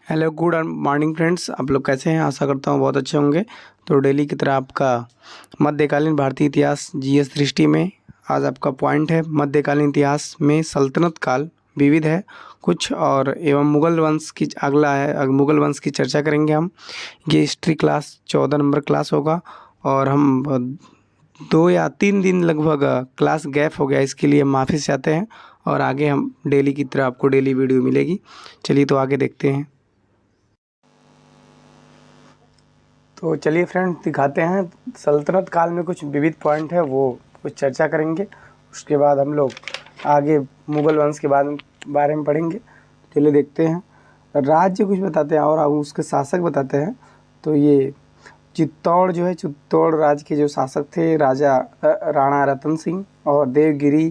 Hello good morning friends, आप लोग कैसे हैं? आशा करता हूँ बहुत अच्छे होंगे। तो डेली की तरह आपका मध्यकालीन भारतीय इतिहास जीएस दृष्टि में आज आपका पॉइंट है मध्यकालीन इतिहास में सल्तनत काल विविध है कुछ और एवं मुगल वंश की अगला है। मुगल वंश की चर्चा करेंगे हम। ये हिस्ट्री क्लास 14 नंबर क्लास होगा और हम 2 या 3 दिन लगभग क्लास गैप हो गया, इसके लिए हम माफ़ी चाहते हैं। और आगे हम डेली की तरह आपको डेली वीडियो मिलेगी। चलिए तो आगे देखते हैं। तो चलिए फ्रेंड दिखाते हैं सल्तनत काल में कुछ विविध पॉइंट है, वो कुछ चर्चा करेंगे। उसके बाद हम लोग आगे मुगल वंश के बारे में पढ़ेंगे। चलिए देखते हैं। राज्य कुछ बताते हैं और उसके शासक बताते हैं। तो ये चित्तौड़ जो है, चित्तौड़ राज्य के जो शासक थे राजा राणा रतन सिंह, और देवगिरी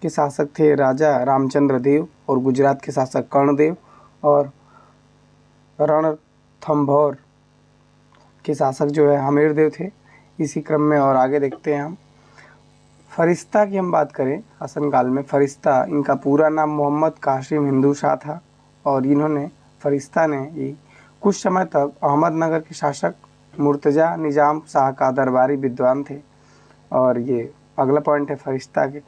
के शासक थे राजा रामचंद्र देव, और गुजरात के शासक कर्णदेव, और रणथंभौर के शासक जो है हमीरदेव थे। इसी क्रम में और आगे देखते हैं हम। फरिश्ता की हम बात करें शासन काल में, फरिश्ता इनका पूरा नाम मोहम्मद कासिम हिंदू शाह था, और इन्होंने फरिश्ता ने कुछ समय तक अहमदनगर के शासक मुर्तज़ा निज़ाम शाह का दरबारी विद्वान थे। और ये अगला पॉइंट है फरिश्ता के।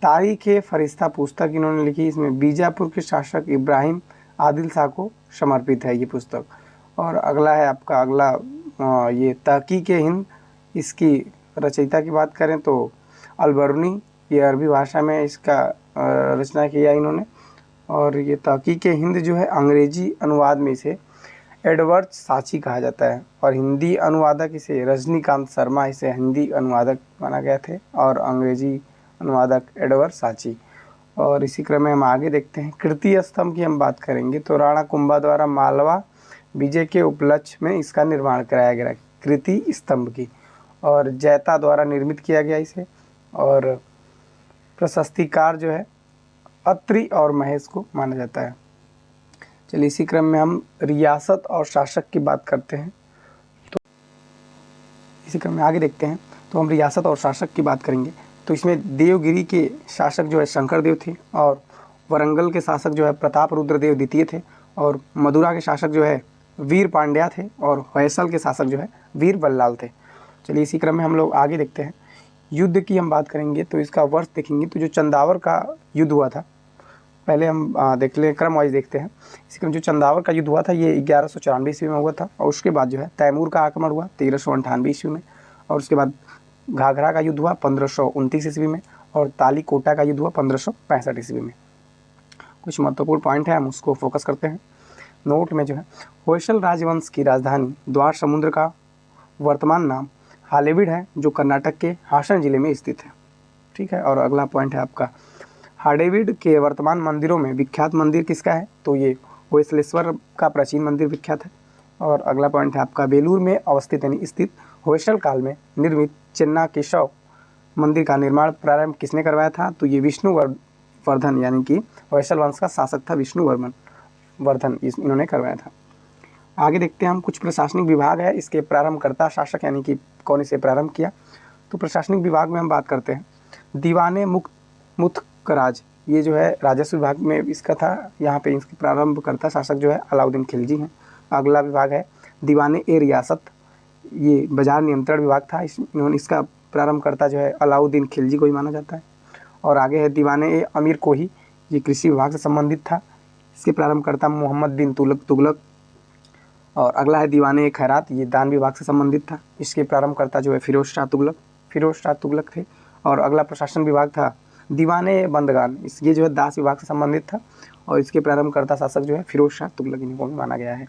तारीख फरिश्ता पुस्तक इन्होंने लिखी, इसमें बीजापुर के शासक इब्राहिम आदिल शाह को समर्पित है ये पुस्तक। और अगला है आपका ये तहकीक हिंद, इसकी रचयिता की बात करें तो अलबरूनी, ये अरबी भाषा में इसका रचना किया इन्होंने। और ये तहकीक हिंद जो है अंग्रेजी अनुवाद में इसे एडवर्ड साची कहा जाता है, और हिंदी अनुवादक इसे रजनीकांत शर्मा इसे हिंदी अनुवादक माना गया थे, और अंग्रेजी अनुवादक एडवर्ड साची। और इसी क्रम में हम आगे देखते हैं। कृति स्तंभ की हम बात करेंगे तो राणा कुंभा द्वारा मालवा विजय के उपलक्ष्य में इसका निर्माण कराया गया कृति स्तंभ की, और जैता द्वारा निर्मित किया गया इसे। और प्रशस्तिकार जो है अत्रि और महेश को माना जाता है। चलिए इसी क्रम में हम रियासत और शासक की बात करते हैं। तो इसी क्रम में आगे देखते हैं। तो हम रियासत और शासक की बात करेंगे। तो इसमें देवगिरी के शासक जो है शंकर देव थे, और वरंगल के शासक जो है प्रताप रुद्र देव द्वितीय थे, और मदुरा के शासक जो है वीर पांड्या थे, और होयसल के शासक जो है वीर बल्लाल थे। चलिए इसी क्रम में हम लोग आगे देखते हैं। युद्ध की हम बात करेंगे तो इसका वर्ष देखेंगे। तो जो चंदावर का युद्ध हुआ था, पहले हम देख लें, क्रम वाइज देखते हैं। इसी क्रम जो चंदावर का युद्ध हुआ था ये 1194 ईस्वी में हुआ था, और उसके बाद जो है तैमूर का आक्रमण हुआ 1398 ईस्वी में, और उसके बाद घाघरा का युद्ध हुआ 1529 ईस्वी में, और तालीकोटा का युद्ध हुआ 1565 ईस्वी में। कुछ महत्वपूर्ण पॉइंट है, हम उसको फोकस करते हैं। नोट में जो है होयसल राजवंश की राजधानी द्वार समुद्र का वर्तमान नाम हालेविड है, जो कर्नाटक के हासन जिले में स्थित है। ठीक है। और अगला पॉइंट है आपका हाडेविड के वर्तमान मंदिरों में विख्यात मंदिर किसका है? तो ये होयसलेश्वर का प्राचीन मंदिर विख्यात है। और अगला पॉइंट है आपका बेलूर में अवस्थित यानी स्थित होयसल काल में निर्मित चेन्नाकेशव मंदिर का निर्माण प्रारंभ किसने करवाया था? तो ये विष्णुवर्धन यानी कि होयसल वंश का शासक था विष्णुवर्धन इन्होंने करवाया था। आगे देखते हैं हम। कुछ प्रशासनिक विभाग है, इसके प्रारंभकर्ता शासक यानी कि कौन इसे प्रारंभ किया? तो प्रशासनिक विभाग में हम बात करते हैं दीवाने मुत्कराज, ये जो है राजस्व विभाग में इसका था। यहाँ पे इसके प्रारंभकर्ता शासक जो है अलाउद्दीन खिलजी हैं। अगला विभाग है दीवाने ए रियासत, ये बाजार नियंत्रण विभाग था। इसका प्रारंभकर्ता जो है अलाउद्दीन खिलजी को ही माना जाता है। और आगे है दीवाने ए अमीर कोही, ये कृषि विभाग से संबंधित था। इसके प्रारंभकर्ता मोहम्मद बिन तुगलक। और अगला है दीवाने खैरात, ये दान विभाग से संबंधित था। इसके प्रारंभकर्ता जो है फिरोज शाह तुगलक थे। और अगला प्रशासन विभाग था दीवाने बंदगान, ये जो है दास विभाग से संबंधित था, और इसके प्रारंभकर्ता शासक जो है फिरोज शाह तुगलक इनको भी माना गया है।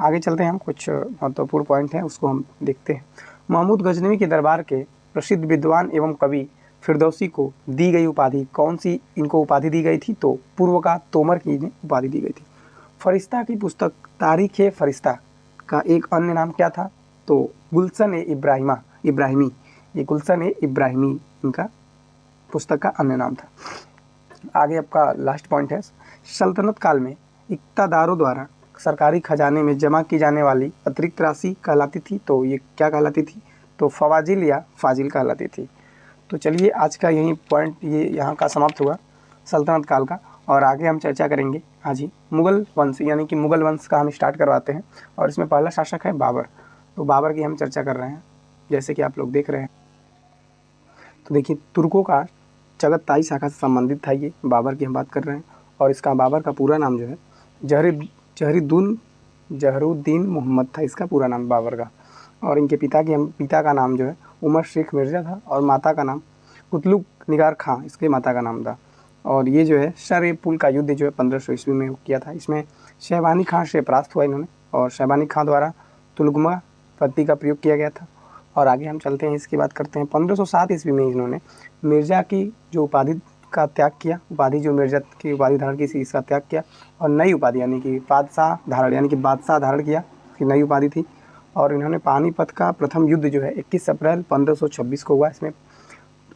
आगे चलते हैं हम। कुछ महत्वपूर्ण पॉइंट हैं उसको हम देखते हैं। महमूद गजनवी के दरबार के प्रसिद्ध विद्वान एवं कवि फिरदौसी को दी गई उपाधि कौन सी इनको उपाधि दी गई थी? तो पूर्व का तोमर की इन्हें उपाधि दी गई थी। फरिश्ता की पुस्तक तारीख फरिश्ता का एक अन्य नाम क्या था? तो गुलशन इब्राहिमी, ये गुलशन इब्राहिमी इनका पुस्तक का अन्य नाम था। आगे आपका लास्ट पॉइंट है सल्तनत काल में इक्तादारों द्वारा सरकारी खजाने में जमा की जाने वाली अतिरिक्त राशि कहलाती थी। तो ये क्या कहलाती थी? तो फवाजिल या फाजिल कहलाती थी। तो चलिए आज का यही पॉइंट ये यहाँ का समाप्त हुआ सल्तनत काल का, और आगे हम चर्चा करेंगे हाँ जी, मुग़ल वंश यानी कि मुग़ल वंश का हम स्टार्ट करवाते हैं और इसमें पहला शासक है बाबर। तो बाबर की हम चर्चा कर रहे हैं, जैसे कि आप लोग देख रहे हैं। तो देखिए, तुर्कों का चगताई शाखा से संबंधित था ये, बाबर की हम बात कर रहे हैं। और इसका बाबर का पूरा नाम जो है जहरुद्दीन मोहम्मद था इसका पूरा नाम बाबर का। और इनके पिता का नाम जो है उमर शेख मिर्ज़ा था और माता का नाम कुतलुक निगार खां इसके माता का नाम था। और ये जो है शर-ए-पुल का युद्ध जो है 1500 ईस्वी में किया था। इसमें शहबानी खां से परास्त हुआ इन्होंने और शहबानी खां द्वारा तुलगमा पद्धति का प्रयोग किया गया था। और आगे हम चलते हैं, इसकी बात करते हैं। 1507 ईस्वी में इन्होंने मिर्ज़ा की जो उपाधि का त्याग किया, उपाधि जो मिर्ज़ा की उपाधि धारण की थी इसका त्याग किया और नई उपाधि यानी कि बादशाह धारण किया, इसकी नई उपाधि थी। और इन्होंने पानीपत का प्रथम युद्ध जो है 21 अप्रैल 1526 को हुआ।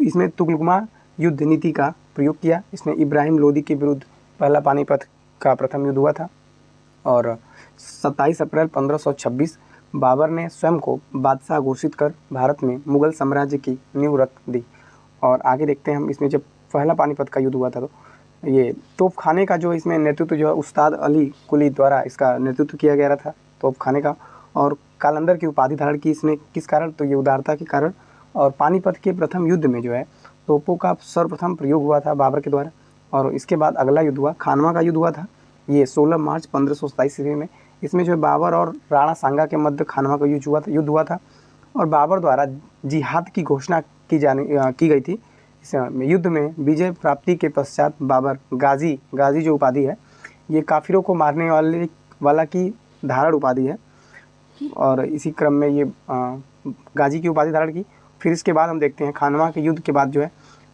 इसमें तुगलमा युद्ध नीति का प्रयोग किया। इसमें इब्राहिम लोदी के विरुद्ध पहला पानीपत का प्रथम युद्ध हुआ था। और 27 अप्रैल 1526 बाबर ने स्वयं को बादशाह घोषित कर भारत में मुग़ल साम्राज्य की नींव रख दी। और आगे देखते हैं हम, इसमें जब पहला पानीपत का युद्ध हुआ था तो ये तोपखाने का जो इसमें नेतृत्व जो है उस्ताद अली कुली द्वारा इसका नेतृत्व किया गया था, तोपखाने का। और कालंदर की उपाधि धारण की इसने किस कारण, तो ये उदारता के कारण। और पानीपत के प्रथम युद्ध में जो है तोपों का सर्वप्रथम प्रयोग हुआ था बाबर के द्वारा। और इसके बाद अगला युद्ध हुआ, खानवा का युद्ध हुआ था, ये 16 मार्च 1527 ईस्वी में। इसमें जो है बाबर और राणा सांगा के मध्य खानवा का युद्ध हुआ था और बाबर द्वारा जिहाद की घोषणा की गई थी। इस युद्ध में विजय प्राप्ति के पश्चात बाबर गाजी जो उपाधि है ये काफिरों को मारने वाला की धारण उपाधि है। और इसी क्रम में ये गाजी की उपाधि धारण की। फिर इसके बाद हम देखते हैं खानवा के युद्ध के बाद जो है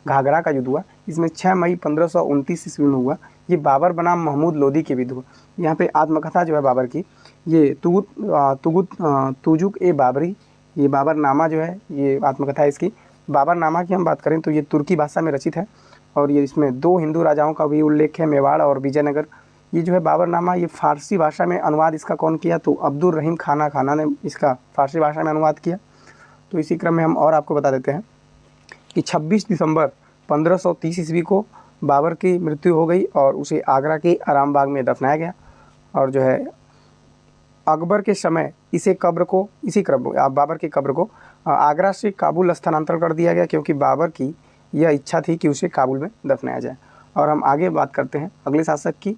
घाघरा का युद्ध हुआ। इसमें 6 मई 1529 ईस्वी में हुआ। ये बाबर बनाम महमूद लोदी के विरुद्ध हुआ। यहाँ पे आत्मकथा जो है बाबर की, ये तुजुक ए बाबरी, ये बाबरनामा जो है ये आत्मकथा है इसकी। बाबरनामा की हम बात करें तो ये तुर्की भाषा में रचित है और ये इसमें 2 हिंदू राजाओं का भी उल्लेख है, मेवाड़ और विजयनगर। ये जो है बाबरनामा ये फारसी भाषा में अनुवाद इसका कौन किया, तो अब्दुल रहीम खाना ने इसका फारसी भाषा में अनुवाद किया। तो इसी क्रम में हम और आपको बता देते हैं कि 26 दिसंबर 1530 ईस्वी को बाबर की मृत्यु हो गई और उसे आगरा के आरामबाग में दफनाया गया। और जो है अकबर के समय बाबर की कब्र को आगरा से काबुल स्थानांतरण कर दिया गया, क्योंकि बाबर की यह इच्छा थी कि उसे काबुल में दफनाया जाए। और हम आगे बात करते हैं अगले शासक की,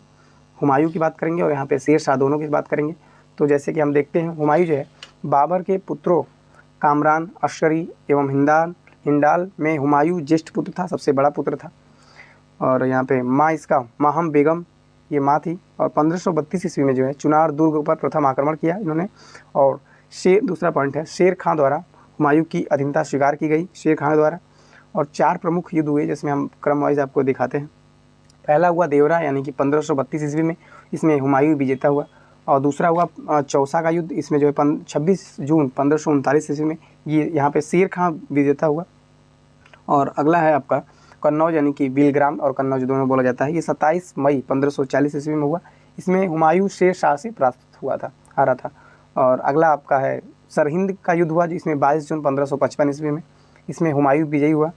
हुमायूं की बात करेंगे और यहाँ पे शेर शाह, दोनों की बात करेंगे। तो जैसे कि हम देखते हैं हुमायूं जो है बाबर के पुत्रों कामरान, अस्करी एवं हिंडाल में हुमायूं ज्येष्ठ पुत्र था, सबसे बड़ा पुत्र था। और यहाँ पे माहम बेगम ये माँ थी। और 1532 ईस्वी में जो है चुनार दुर्ग पर प्रथम आक्रमण किया इन्होंने। और दूसरा पॉइंट है, शेर खां द्वारा हुमायूं की अधीनता स्वीकार की गई, शेर खां द्वारा। और 4 प्रमुख युद्ध हुए जिसमें हम क्रम वाइज आपको दिखाते हैं। पहला हुआ देवरा यानी कि 1532 ईस्वी में, इसमें हुमायूं विजेता हुआ। और दूसरा हुआ चौसा का युद्ध, इसमें जो है 26 जून 1539 ईस्वी में ये यहाँ पे शेर खां विजेता हुआ। और अगला है आपका कन्नौज यानी कि बिलग्राम और कन्नौज दोनों बोला जाता है, ये 27 मई 1540 ईस्वी में हुआ। इसमें हुमायूं शेर शाह से परास्त हारा था। और अगला आपका है सरहिंद का युद्ध हुआ जिसमें 22 जून 1555 ईस्वी में, इसमें हुमायूं विजयी हुआ।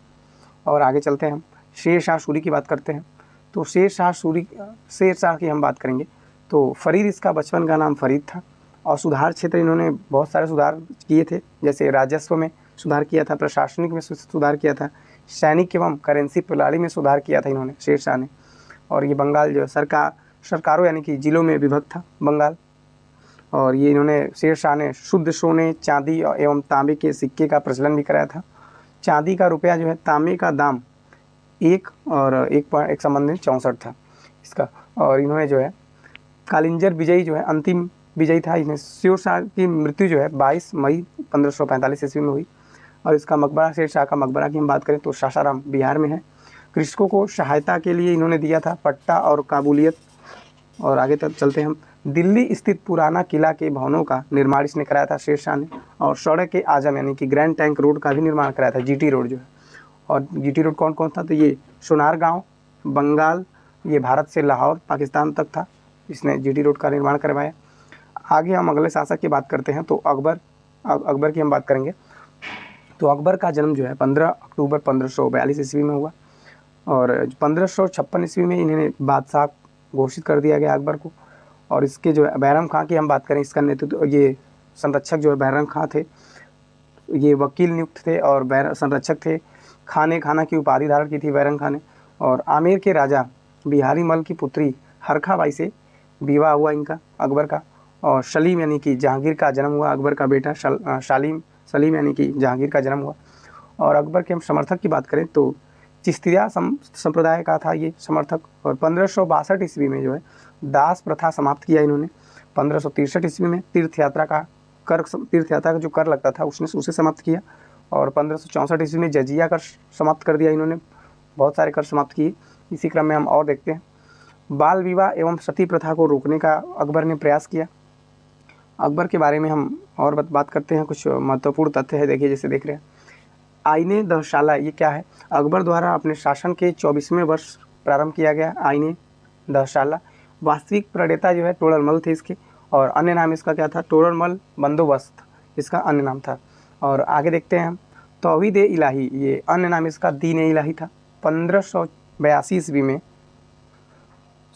और आगे चलते हैं हम शेर शाह सूरी की बात करते हैं। तो शेर शाह की हम बात करेंगे तो फरीद इसका बचपन का नाम फरीद था। और सुधार क्षेत्र इन्होंने बहुत सारे सुधार किए थे, जैसे राजस्व में सुधार किया था, प्रशासनिक में सुधार किया था, सैनिक एवं करेंसी प्रणाली में सुधार किया था इन्होंने, शेर शाह ने। और ये बंगाल जो सरकारों यानी कि जिलों में विभक्त था बंगाल। और ये इन्होंने शेर शाह ने शुद्ध सोने, चांदी एवं तांबे के सिक्के का प्रचलन भी कराया था। चांदी का रुपया जो है तांबे का दाम 1 संबंध में 64 था इसका। और इन्होंने जो है कालिंजर विजयी जो है अंतिम विजयी था। इसमें शेर शाह की मृत्यु जो है 22 मई 1545 ईस्वी में हुई। और इसका मकबरा, शेर शाह का मकबरा की हम बात करें तो सासाराम बिहार में है। कृषकों को सहायता के लिए इन्होंने दिया था पट्टा और काबूलियत। और आगे तक चलते हैं हम, दिल्ली स्थित पुराना किला के भवनों का निर्माण इसने कराया था शेर शाह ने। और सड़क के आजम यानी कि ग्रैंड टैंक रोड का भी निर्माण कराया था, जीटी रोड जो है। और जीटी रोड कौन कौन था, तो ये सोनारगांव बंगाल, ये भारत से लाहौर पाकिस्तान तक था, इसने जीटी रोड का निर्माण करवाया। आगे हम अगले शासक की बात करते हैं तो अकबर की हम बात करेंगे। तो अकबर का जन्म जो है 15 अक्टूबर 1542 ईस्वी में हुआ। और 1556 ईस्वी में इन्होंने बादशाह घोषित कर दिया गया अकबर को। और इसके जो है बैरम खां की हम बात करें, इसका नेतृत्व ये संरक्षक जो है बैरम खां थे, ये वकील नियुक्त थे और संरक्षक थे। खाने खाना की उपाधि धारण की थी बैरम खां ने। और आमेर के राजा बिहारी मल की पुत्री हरखा बाई से विवाह हुआ इनका अकबर का। और सलीम यानी कि जहांगीर का जन्म हुआ, अकबर का बेटा सलीम यानी कि जहांगीर का जन्म हुआ। और अकबर के हम समर्थक की बात करें तो चिश्तिया संप्रदाय का था ये समर्थक। और 1562 ईस्वी में जो है दास प्रथा समाप्त किया इन्होंने। 1563 ईस्वी में तीर्थ यात्रा का जो कर लगता था उसे समाप्त किया। और 1564 ईस्वी में जजिया कर समाप्त कर दिया इन्होंने, बहुत सारे कर समाप्त किए। इसी क्रम में हम और देखते हैं, बाल विवाह एवं सती प्रथा को रोकने का अकबर ने प्रयास किया। अकबर के बारे में हम और बात करते हैं, कुछ महत्वपूर्ण तथ्य है, देखिए जैसे देख रहे हैं आईने दहशाला, ये क्या है? अकबर द्वारा अपने शासन के 24वें वर्ष प्रारंभ किया गया आईने दहशाला। वास्तविक प्रणेता जो है टोडरमल थे इसके, और अन्य नाम इसका क्या था? टोडरमल बंदोबस्त इसका अन्य नाम था। और आगे देखते हैं हम, तौहीद ए इलाही, ये अन्य नाम इसका दीन ए इलाही था। 1582 ईस्वी में,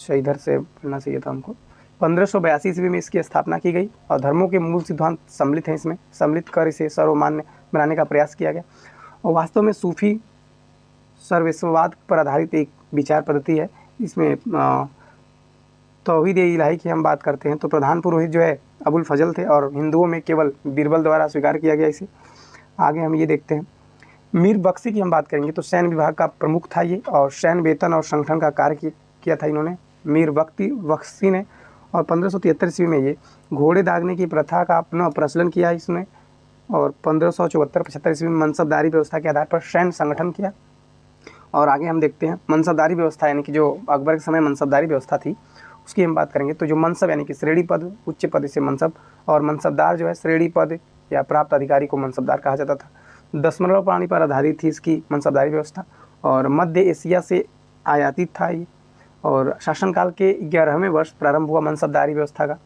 इधर से पढ़ना चाहिए था हमको, 1582 ईस्वी में इसकी स्थापना की गई। और धर्मों के मूल सिद्धांत सम्मिलित हैं इसमें, सम्मिलित कर इसे सर्वमान्य बनाने का प्रयास किया गया। और वास्तव में सूफी सर्वस्ववाद पर आधारित एक विचार पद्धति है। इसमें तौहीद ए इलाही की हम बात करते हैं तो प्रधान पुरोहित जो है अबुल फजल थे, और हिंदुओं में केवल बीरबल द्वारा स्वीकार किया गया इसे। आगे हम ये देखते हैं, मीर बख्शी की हम बात करेंगे तो सैन्य विभाग का प्रमुख था ये, और सैन्य वेतन और संगठन का कार्य किया था इन्होंने, मीर बख्शी ने। और 1573 ईस्वी में ये घोड़े दागने की प्रथा का अपना प्रचलन किया इसने। और 1574-75 ईस्वी में मनसबदारी व्यवस्था के आधार पर सैन्य संगठन किया। और आगे हम देखते हैं मनसबदारी व्यवस्था, यानी कि जो अकबर के समय मनसबदारी व्यवस्था थी उसकी हम बात करेंगे। तो जो मनसब यानी कि श्रेणी पद, उच्च पद इसे मनसब, और मनसबदार जो है श्रेणी पद या प्राप्त अधिकारी को मनसबदार कहा जाता था। दशमलव प्राणी पर आधारित थी इसकी मनसबदारी व्यवस्था, और मध्य एशिया से आयातित था ये। और शासनकाल के 11वें वर्ष प्रारंभ हुआ मनसबदारी व्यवस्था का।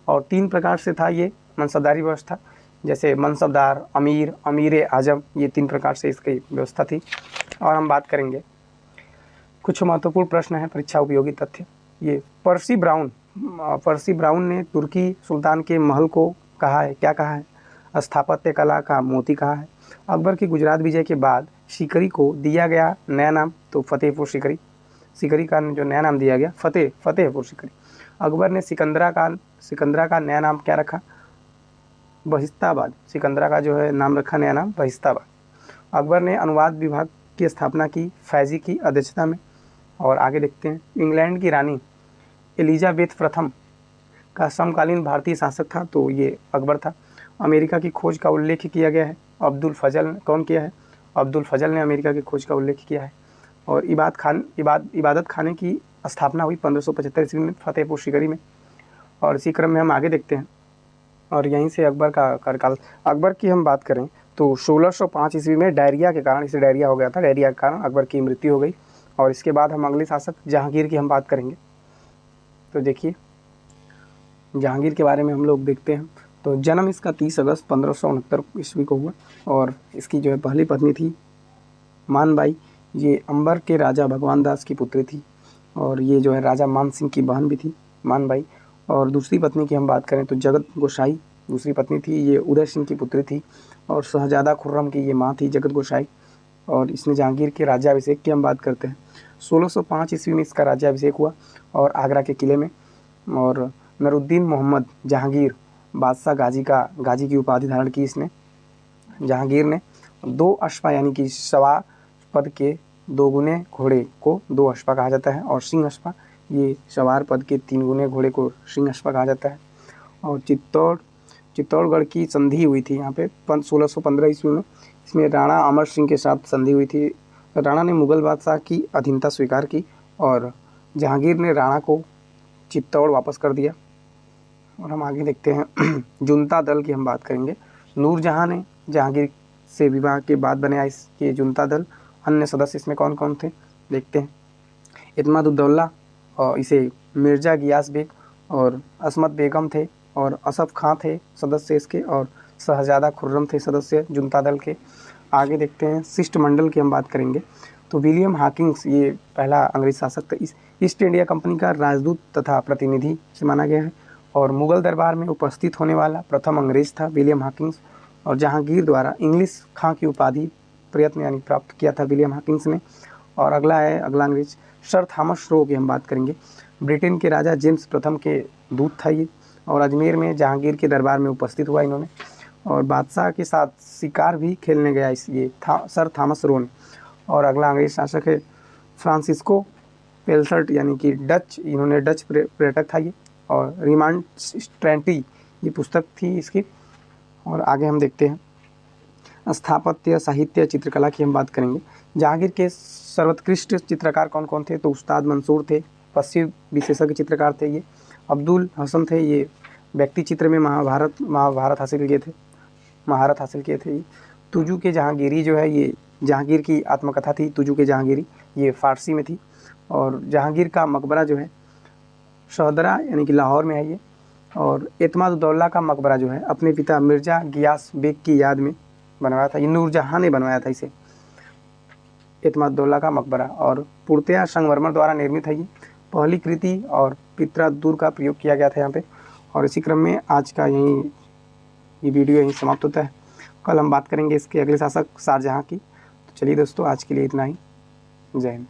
और 3 प्रकार से था ये मनसबदारी व्यवस्था, जैसे मनसबदार, अमीर, अमीर आजम, ये 3 प्रकार से इसकी व्यवस्था थी। और हम बात करेंगे, कुछ महत्वपूर्ण प्रश्न है, परीक्षा उपयोगी तथ्य। ये पर्सी ब्राउन ने तुर्की सुल्तान के महल को कहा है, क्या कहा है? स्थापत्य कला का मोती कहा है। अकबर की गुजरात विजय के बाद सीकरी को दिया गया नया नाम तो फतेहपुर सीकरी, सीकरी का जो नया नाम दिया गया फतेहपुर सीकरी। अकबर ने सिकंदरा का नया नाम क्या रखा? बहिस्ताबाद। सिकंदरा का जो है नाम रखा नया नाम बहिस्ताबाद। अकबर ने अनुवाद विभाग की स्थापना की फैजी की अध्यक्षता में। और आगे देखते हैं, इंग्लैंड की रानी एलिजाबेथ प्रथम का समकालीन भारतीय शासक था तो ये अकबर था। अमेरिका की खोज का उल्लेख किया गया है, अब्दुल फजल ने। कौन किया है? अब्दुल फजल ने अमेरिका की खोज का उल्लेख किया है। और इबादत खाने की स्थापना हुई 1575 ईस्वी में फतेहपुर सीकरी में। और इसी क्रम में हम आगे देखते हैं, और यहीं से अकबर का कार्यकाल। अकबर की हम बात करें तो 1605 ईस्वी में डायरिया के कारण, इसे डायरिया हो गया था, डायरिया के कारण अकबर की मृत्यु हो गई। और इसके बाद हम अगले शासक जहांगीर की हम बात करेंगे। तो देखिए जहांगीर के बारे में हम लोग देखते हैं तो जन्म इसका 30 अगस्त 1569 ईस्वी को हुआ। और इसकी जो है पहली पत्नी थी मानबाई, ये अंबर के राजा भगवान दास की पुत्री थी। और ये जो है राजा मान सिंह की बहन भी थी मानबाई। और दूसरी पत्नी की हम बात करें तो जगत गोसाई दूसरी पत्नी थी, ये उदय सिंह की पुत्री थी। और शहजादा खुर्रम की ये माँ थी जगत गोसाई। और इसने जहांगीर के राज्याभिषेक की हम बात करते हैं, 1605 ईस्वी में इसका राज्याभिषेक हुआ और आगरा के किले में। और नरुद्दीन मोहम्मद जहांगीर बादशाह गाजी की उपाधि धारण की इसने। जहांगीर ने 2 अश्वा यानी कि सवार पद के 2 गुने घोड़े को 2 अश्वा कहा जाता है, और सिंह अश्वा, ये सवार पद के 3 गुने घोड़े को सिंह अश्वा कहा जाता है। और चित्तौड़गढ़ की संधि हुई थी यहाँ पे 1615 ईस्वी में। इसमें राणा अमर सिंह के साथ संधि हुई थी। राणा ने मुगल बादशाह की अधीनता स्वीकार की और जहांगीर ने राणा को चित्तौड़ वापस कर दिया। और हम आगे देखते हैं जुनता दल की हम बात करेंगे। नूरजहां ने जहांगीर से विवाह के बाद बनाया इसके जुनता दल। अन्य सदस्य इसमें कौन कौन थे देखते हैं। इत्मादुद्दौला और इसे मिर्ज़ा गियास बेग और असमत बेगम थे, और असफ खां थे सदस्य इसके, और शहजादा खुर्रम थे सदस्य जुनता दल के। आगे देखते हैं शिष्टमंडल की हम बात करेंगे तो विलियम हॉकिंस ये पहला अंग्रेज शासक था। इस ईस्ट इंडिया कंपनी का राजदूत तथा प्रतिनिधि से माना गया है और मुगल दरबार में उपस्थित होने वाला प्रथम अंग्रेज था विलियम हॉकिंस। और जहांगीर द्वारा इंग्लिश खां की उपाधि प्रयत्न यानी प्राप्त किया था विलियम हॉकिंस ने। और अगला अंग्रेज सर थॉमस रो की हम बात करेंगे। ब्रिटेन के राजा जेम्स प्रथम के दूत था ये और अजमेर में जहांगीर के दरबार में उपस्थित हुआ इन्होंने और बादशाह के साथ शिकार भी खेलने गया सर थॉमस रो ने। और अगला अंग्रेज शासक है फ्रांसिस्को पेल्सर्ट यानी कि इन्होंने डच पर्यटक था ये और रिमांस्ट्रेंटी ये पुस्तक थी इसकी। और आगे हम देखते हैं स्थापत्य साहित्य चित्रकला की हम बात करेंगे। जहांगीर के सर्वोत्कृष्ट चित्रकार कौन कौन थे? तो उस्ताद मंसूर थे, पश्चिम विशेषज्ञ चित्रकार थे ये। अब्दुल हसन थे, ये व्यक्ति चित्र में महाभारत हासिल किए थे ये। तुजू के जहांगीरी जो है ये जहांगीर की आत्मकथा थी तुजू के जहांगीरी, ये फ़ारसी में थी। और जहांगीर का मकबरा जो है शहदरा यानी कि लाहौर में है ये। और एतमादुद्दौला का मकबरा जो है अपने पिता मिर्ज़ा गियास बेग की याद में बनवाया था, ये नूरजहाँ ने बनवाया था इसे, एतमादुद्दौला का मकबरा। और पूर्णतया संगमरमर द्वारा निर्मित है ये पहली कृति और पितरादूर का प्रयोग किया गया था यहाँ पे। और इसी क्रम में आज का ये वीडियो यहीं समाप्त होता है। कल हम बात करेंगे इसके अगले शासक शाहजहाँ की। तो चलिए दोस्तों, आज के लिए इतना ही। जय हिंद।